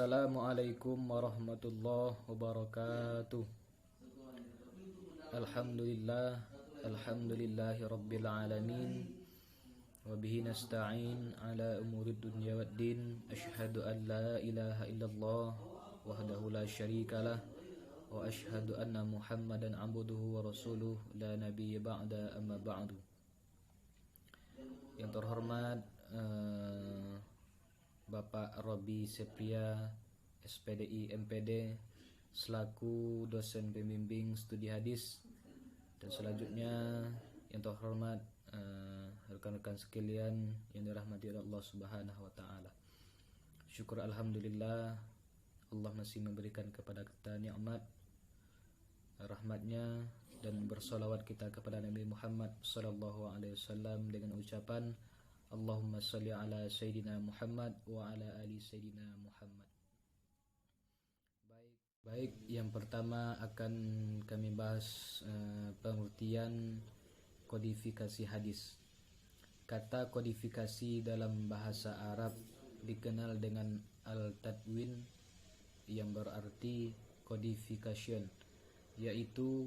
Assalamualaikum warahmatullahi wabarakatuh. Alhamdulillahi rabbil alamin. Wa bihi nasta'in ala umurid dunya waddin. Asyhadu an la ilaha illallah wahdahu la syarikalah wa asyhadu anna Muhammadan abduhu wa rasuluh la nabiyya ba'da amma ba'du. Yang terhormat Bapak Robi Sepria SPDI MPD selaku dosen pembimbing studi hadis, dan selanjutnya yang terhormat rekan-rekan sekalian yang dirahmati oleh Allah Subhanahu wa taala. Syukur alhamdulillah Allah masih memberikan kepada kita nikmat rahmatnya, dan bersolawat kita kepada Nabi Muhammad sallallahu alaihi wasallam dengan ucapan Allahumma salli ala Sayyidina Muhammad wa ala ali Sayyidina Muhammad. Baik, yang pertama akan kami bahas pengertian kodifikasi hadis. Kata kodifikasi dalam bahasa Arab dikenal dengan al-tadwin, yang berarti codification, yaitu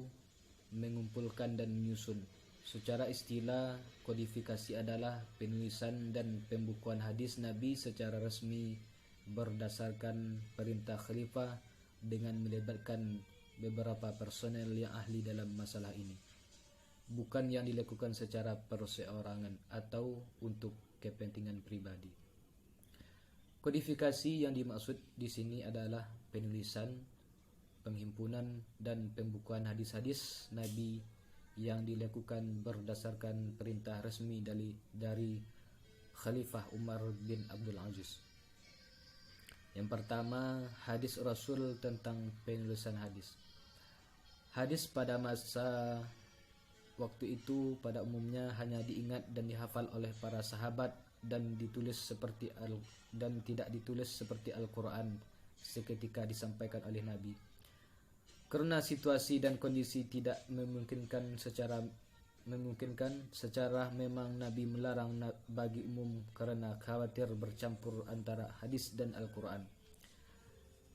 mengumpulkan dan menyusun. Secara istilah, kodifikasi adalah penulisan dan pembukuan hadis Nabi secara resmi berdasarkan perintah khalifah dengan melibatkan beberapa personel yang ahli dalam masalah ini, bukan yang dilakukan secara perseorangan atau untuk kepentingan pribadi. Kodifikasi yang dimaksud di sini adalah penulisan, penghimpunan dan pembukuan hadis-hadis Nabi yang dilakukan berdasarkan perintah resmi dari Khalifah Umar bin Abdul Aziz. Yang pertama, hadis Rasul tentang penulisan hadis. Hadis pada masa waktu itu pada umumnya hanya diingat dan dihafal oleh para sahabat dan tidak ditulis seperti Al-Quran seketika disampaikan oleh Nabi. Karena situasi dan kondisi tidak memungkinkan secara memang Nabi melarang bagi umum karena khawatir bercampur antara hadis dan Al-Quran.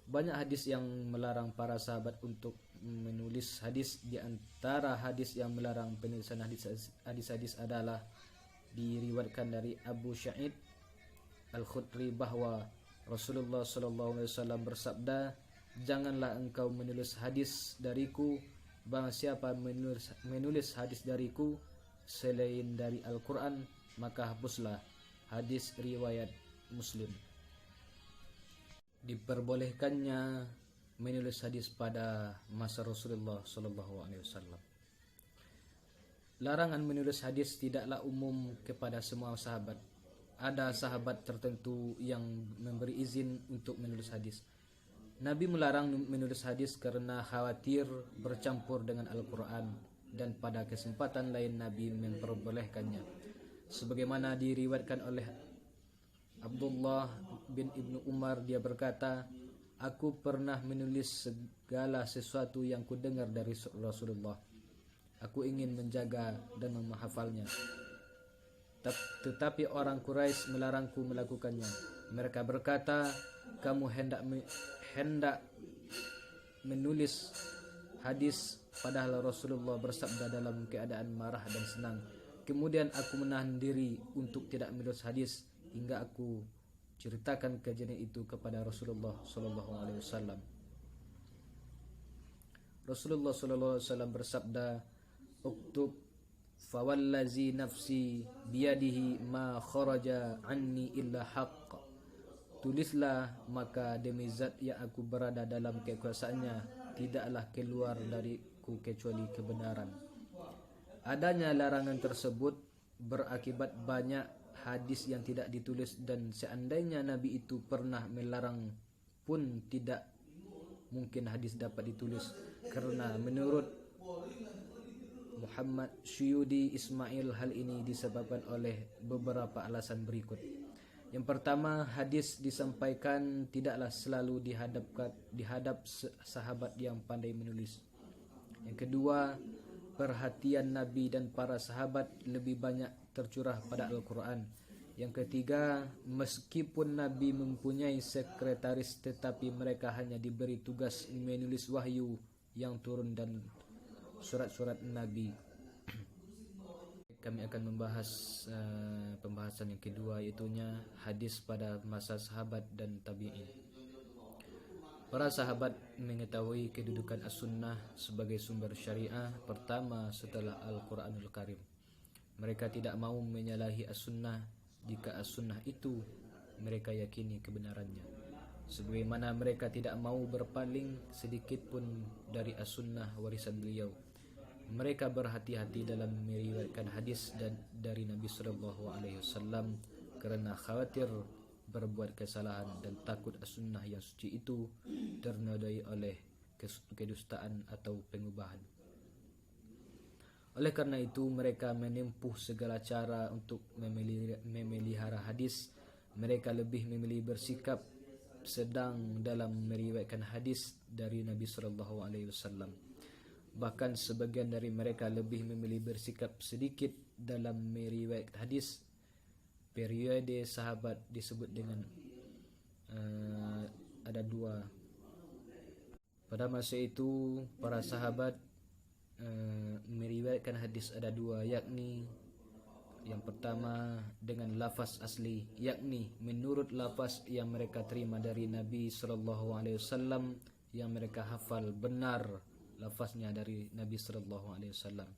Banyak hadis yang melarang para sahabat untuk menulis hadis. Di antara hadis yang melarang penulisan hadis-hadis adalah diriwayatkan dari Abu Sa'id Al-Khudri bahwa Rasulullah SAW bersabda, "Janganlah engkau menulis hadis dariku, barang siapa menulis hadis dariku selain dari Al-Quran, maka hapuslah." Hadis riwayat Muslim. Diperbolehkannya menulis hadis pada masa Rasulullah SAW. Larangan menulis hadis tidaklah umum kepada semua sahabat. Ada sahabat tertentu yang memberi izin untuk menulis hadis. Nabi melarang menulis hadis karena khawatir bercampur dengan Al-Quran, dan pada kesempatan lain Nabi memperbolehkannya. Sebagaimana diriwayatkan oleh Abdullah bin Ibnu Umar, dia berkata, "Aku pernah menulis segala sesuatu yang kudengar dari Rasulullah. Aku ingin menjaga dan menghafalnya. Tetapi orang Quraisy melarangku melakukannya. Mereka berkata, kamu hendak menulis hadis padahal Rasulullah bersabda dalam keadaan marah dan senang. Kemudian aku menahan diri untuk tidak menulis hadis hingga aku ceritakan kejadian itu kepada Rasulullah SAW. Rasulullah SAW bersabda, "Uktub fawallazi nafsi biyadihi ma kharaja anni illa haqq." Tulislah, maka demi zat yang aku berada dalam kekuasaannya, tidaklah keluar dariku kecuali kebenaran. Adanya larangan tersebut berakibat banyak hadis yang tidak ditulis, dan seandainya Nabi itu pernah melarang pun tidak mungkin hadis dapat ditulis, karena menurut Muhammad Syuyudi Ismail hal ini disebabkan oleh beberapa alasan berikut. Yang pertama, hadis disampaikan tidaklah selalu dihadap sahabat yang pandai menulis. Yang kedua, perhatian Nabi dan para sahabat lebih banyak tercurah pada Al-Quran. Yang ketiga, meskipun Nabi mempunyai sekretaris tetapi mereka hanya diberi tugas menulis wahyu yang turun dan surat-surat Nabi. Kami akan membahas pembahasan yang kedua, iaitunya hadis pada masa sahabat dan tabi'in. Para sahabat mengetahui kedudukan as-sunnah sebagai sumber syariah pertama setelah Al-Quranul Karim. Mereka tidak mahu menyalahi as-sunnah jika as-sunnah itu mereka yakini kebenarannya, sebagaimana mereka tidak mahu berpaling sedikit pun dari as-sunnah warisan beliau. Mereka berhati-hati dalam meriwayatkan hadis dari Nabi sallallahu alaihi wasallam kerana khawatir berbuat kesalahan dan takut as-sunnah yang suci itu ternodai oleh kedustaan atau pengubahan. Oleh karena itu mereka menempuh segala cara untuk memelihara hadis. Mereka lebih memilih bersikap sedang dalam meriwayatkan hadis dari Nabi sallallahu alaihi wasallam. Bahkan sebagian dari mereka lebih memilih bersikap sedikit dalam meriwayatkan hadis. Periode sahabat disebut dengan ada dua. Pada masa itu para sahabat meriwayatkan hadis ada dua, yakni yang pertama dengan lafaz asli, yakni menurut lafaz yang mereka terima dari Nabi sallallahu alaihi wasallam, yang mereka hafal benar lafaznya dari Nabi sallallahu alaihi wasallam.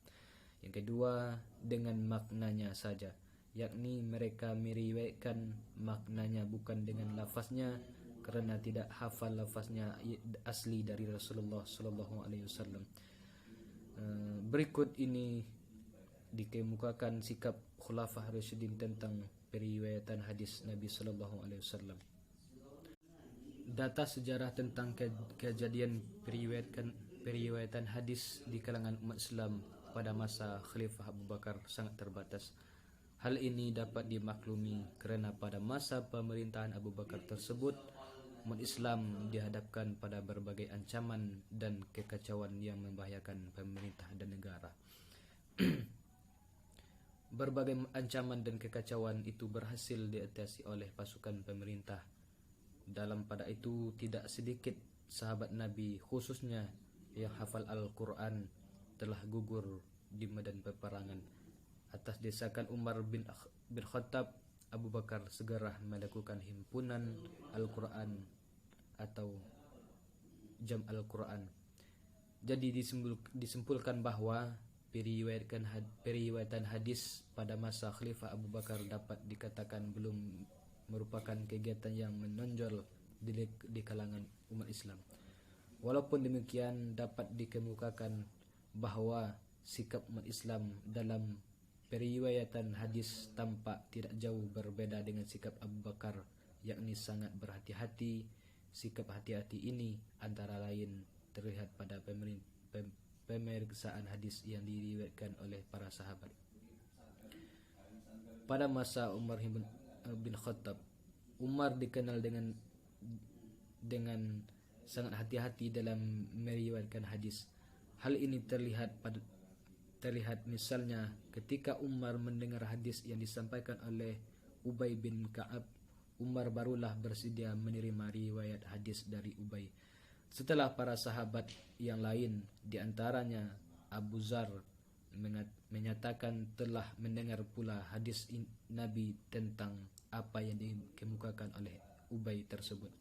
Yang kedua dengan maknanya saja, yakni mereka meriwayatkan maknanya bukan dengan lafaznya kerana tidak hafal lafaznya asli dari Rasulullah sallallahu alaihi wasallam. Berikut ini dikemukakan sikap Khulafah Rasyidin tentang periwayatan hadis Nabi sallallahu alaihi wasallam. Data sejarah tentang kejadian periwayatan hadis di kalangan umat Islam pada masa Khalifah Abu Bakar sangat terbatas. Hal ini dapat dimaklumi kerana pada masa pemerintahan Abu Bakar tersebut umat Islam dihadapkan pada berbagai ancaman dan kekacauan yang membahayakan pemerintah dan negara. Berbagai ancaman dan kekacauan itu berhasil diatasi oleh pasukan pemerintah. Dalam pada itu tidak sedikit sahabat Nabi, khususnya yang hafal Al-Quran, telah gugur di medan peperangan. Atas desakan Umar bin Khattab, Abu Bakar segera melakukan himpunan Al-Quran atau Jam Al-Quran. Jadi disimpulkan bahawa periwayatan hadis pada masa Khalifah Abu Bakar dapat dikatakan belum merupakan kegiatan yang menonjol di kalangan umat Islam. Walaupun demikian dapat dikemukakan bahawa sikap umat Islam dalam periwayatan hadis tampak tidak jauh berbeza dengan sikap Abu Bakar, yakni sangat berhati-hati. Sikap hati-hati ini antara lain terlihat pada pemeriksaan hadis yang diriwayatkan oleh para sahabat. Pada masa Umar bin Khattab, Umar dikenal dengan sangat hati-hati dalam meriwayatkan hadis. Hal ini terlihat misalnya ketika Umar mendengar hadis yang disampaikan oleh Ubay bin Ka'ab, Umar barulah bersedia menerima riwayat hadis dari Ubay. Setelah para sahabat yang lain, di antaranya Abu Zar, menyatakan telah mendengar pula hadis Nabi tentang apa yang dikemukakan oleh Ubay tersebut.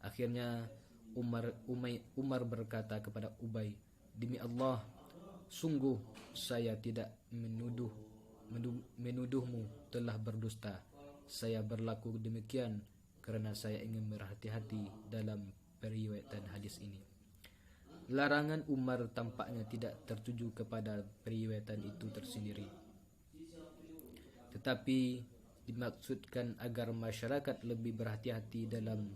Akhirnya Umar berkata kepada Ubay, "Demi Allah, sungguh saya tidak menuduhmu telah berdusta. Saya berlaku demikian kerana saya ingin berhati-hati dalam periwayatan hadis ini." Larangan Umar tampaknya tidak tertuju kepada periwayatan itu tersendiri, tetapi dimaksudkan agar masyarakat lebih berhati-hati dalam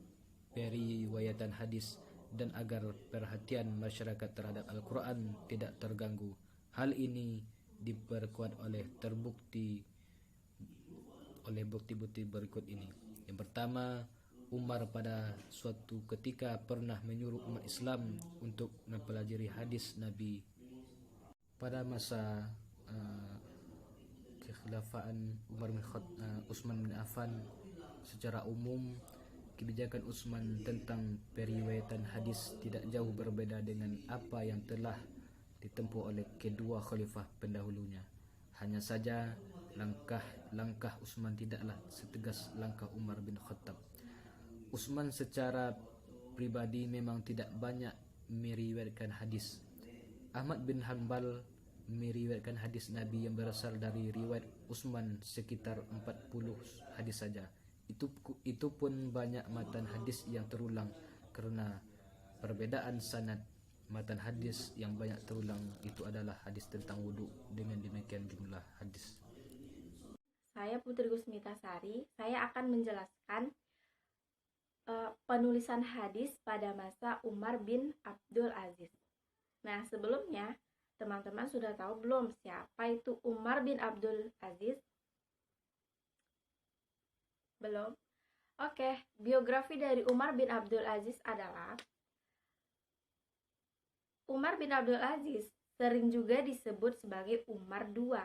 periwayatan hadis dan agar perhatian masyarakat terhadap Al-Quran tidak terganggu. Hal ini diperkuat oleh bukti-bukti berikut ini. Yang pertama, Umar pada suatu ketika pernah menyuruh umat Islam untuk mempelajari hadis Nabi pada masa kekhilafaan Utsman bin Affan. Secara umum, kebijakan Utsman tentang periwayatan hadis tidak jauh berbeda dengan apa yang telah ditempuh oleh kedua khalifah pendahulunya. Hanya saja langkah Utsman tidaklah setegas langkah Umar bin Khattab. Utsman secara pribadi memang tidak banyak meriwayatkan hadis. Ahmad bin Hanbal meriwayatkan hadis Nabi yang berasal dari riwayat Utsman sekitar 40 hadis saja. Itu pun banyak matan hadis yang terulang karena perbedaan sanad. Matan hadis yang banyak terulang itu adalah hadis tentang wudu dengan demikian jumlah hadis. Saya Putri Gusmitasari, saya akan menjelaskan penulisan hadis pada masa Umar bin Abdul Aziz. Nah, sebelumnya teman-teman sudah tahu belum siapa itu Umar bin Abdul Aziz? Belum? Oke, biografi dari Umar bin Abdul Aziz adalah Umar bin Abdul Aziz sering juga disebut sebagai Umar II.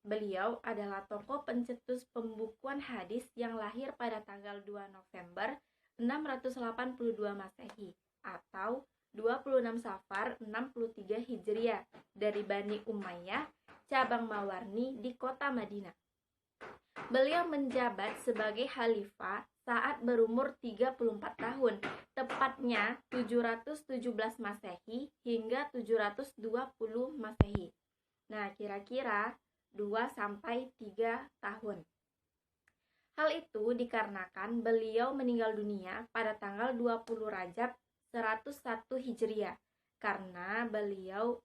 Beliau adalah tokoh pencetus pembukuan hadis yang lahir pada tanggal 2 November 682 Masehi atau 26 Safar 63 Hijriah dari Bani Umayyah, cabang Mawarni di kota Madinah. Beliau menjabat sebagai khalifah saat berumur 34 tahun, tepatnya 717 Masehi hingga 720 Masehi. Nah, kira-kira 2-3 tahun. Hal itu dikarenakan beliau meninggal dunia pada tanggal 20 Rajab 101 Hijriah karena beliau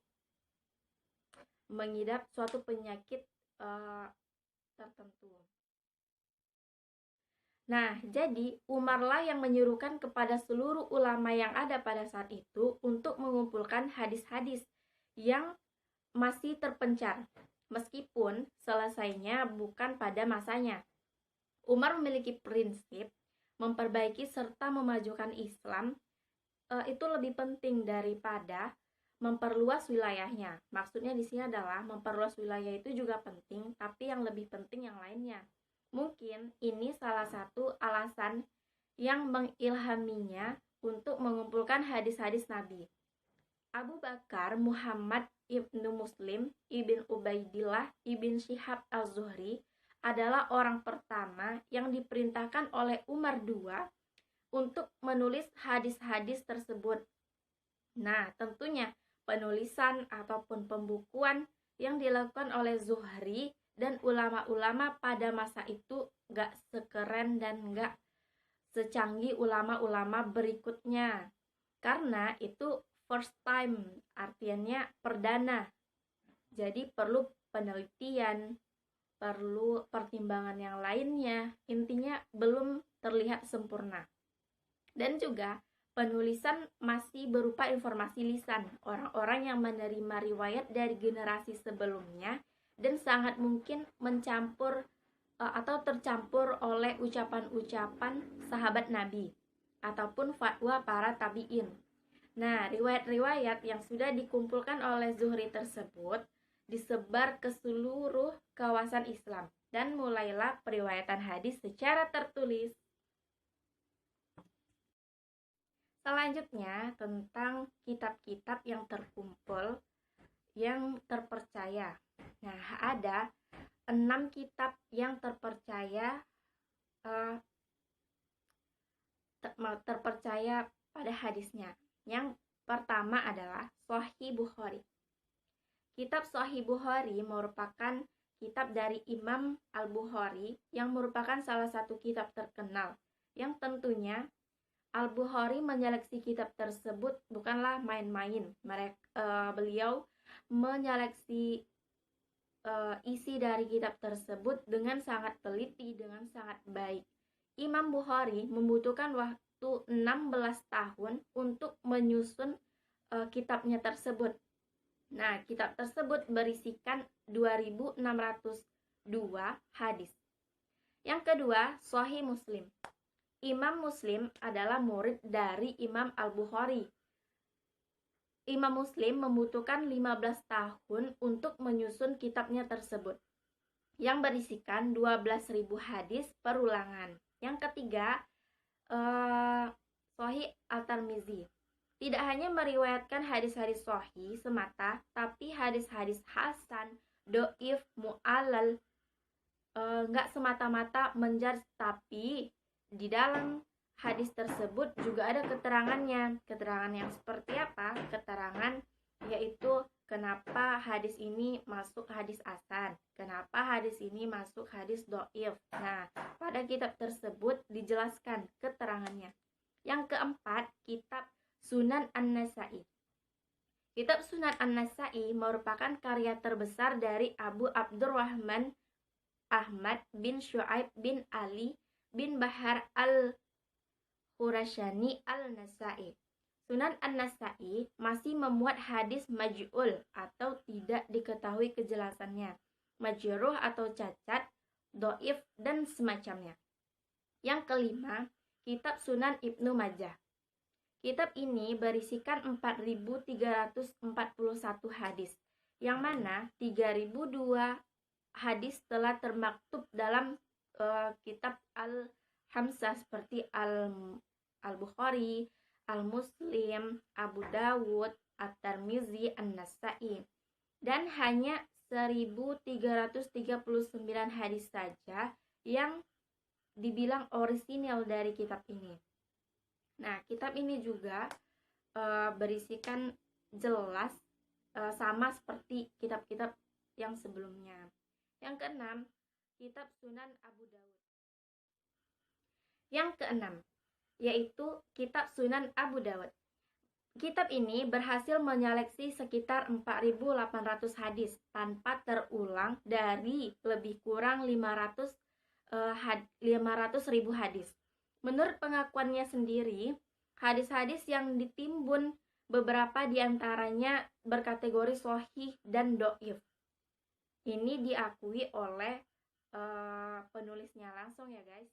mengidap suatu penyakit tertentu. Nah, jadi Umarlah yang menyuruhkan kepada seluruh ulama yang ada pada saat itu untuk mengumpulkan hadis-hadis yang masih terpencar, meskipun selesainya bukan pada masanya. Umar memiliki prinsip memperbaiki serta memajukan Islam itu lebih penting daripada memperluas wilayahnya. Maksudnya di sini adalah memperluas wilayah itu juga penting, tapi yang lebih penting yang lainnya. Mungkin ini salah satu alasan yang mengilhaminya untuk mengumpulkan hadis-hadis Nabi. Abu Bakar Muhammad ibnu Muslim ibn Ubaidillah ibn Syihab al-Zuhri adalah orang pertama yang diperintahkan oleh Umar II untuk menulis hadis-hadis tersebut. Nah, tentunya penulisan ataupun pembukuan yang dilakukan oleh Zuhri dan ulama-ulama pada masa itu gak sekeren dan gak secanggih ulama-ulama berikutnya. Karena itu first time, artinya perdana. Jadi perlu penelitian, perlu pertimbangan yang lainnya. Intinya belum terlihat sempurna. Dan juga penulisan masih berupa informasi lisan, orang-orang yang menerima riwayat dari generasi sebelumnya dan sangat mungkin mencampur atau tercampur oleh ucapan-ucapan sahabat Nabi ataupun fatwa para tabi'in. Nah, riwayat-riwayat yang sudah dikumpulkan oleh Zuhri tersebut disebar ke seluruh kawasan Islam dan mulailah periwayatan hadis secara tertulis. Selanjutnya tentang kitab-kitab yang terkumpul yang terpercaya. Nah, ada 6 kitab yang terpercaya pada hadisnya. Yang pertama adalah Sahih Bukhari. Kitab Sahih Bukhari merupakan kitab dari Imam Al-Bukhari yang merupakan salah satu kitab terkenal yang tentunya Al-Bukhari menyeleksi kitab tersebut bukanlah main-main. Beliau menyeleksi isi dari kitab tersebut dengan sangat teliti, dengan sangat baik. Imam Bukhari membutuhkan waktu 16 tahun untuk menyusun kitabnya tersebut. Nah, kitab tersebut berisikan 2602 hadis. Yang kedua, Sahih Muslim. Imam Muslim adalah murid dari Imam Al-Bukhari. Imam Muslim membutuhkan 15 tahun untuk menyusun kitabnya tersebut. yang berisikan 12.000 hadis perulangan. Yang ketiga, Sahih At-Tirmizi. Tidak hanya meriwayatkan hadis-hadis sahih semata, tapi hadis-hadis hasan, doif, mu'allal, nggak semata-mata menjar, tapi di dalam hadis tersebut juga ada keterangannya. Keterangan yang seperti apa? Keterangan yaitu kenapa hadis ini masuk hadis hasan, kenapa hadis ini masuk hadis doif. Nah, pada kitab tersebut dijelaskan keterangannya. Yang keempat, kitab Sunan An-Nasa'i. Kitab Sunan An-Nasa'i merupakan karya terbesar dari Abu Abdurrahman Ahmad bin Syu'aib bin Ali bin Bahar al-Khurasani al-Nasa'i. Sunan An-Nasa'i masih memuat hadis maj'ul atau tidak diketahui kejelasannya, majruh atau cacat, doif, dan semacamnya. Yang kelima, kitab Sunan Ibnu Majah. Kitab ini berisikan 4.341 hadis, yang mana 3.002 hadis telah termaktub dalam kitab Al-Hamsah seperti Al-Bukhari, Al-Muslim, Abu Dawud, At-Tirmizi, An-Nasa'i. Dan hanya 1.339 hadis saja yang dibilang orisinal dari kitab ini. Nah, kitab ini juga berisikan jelas sama seperti kitab-kitab yang sebelumnya. Yang keenam, kitab Sunan Abu Dawud. Yang keenam, yaitu kitab Sunan Abu Dawud. Kitab ini berhasil menyeleksi sekitar 4.800 hadis tanpa terulang dari lebih kurang 500.000 hadis. Menurut pengakuannya sendiri, hadis-hadis yang ditimbun beberapa diantaranya berkategori sahih dan doif. Ini diakui oleh penulisnya langsung ya guys.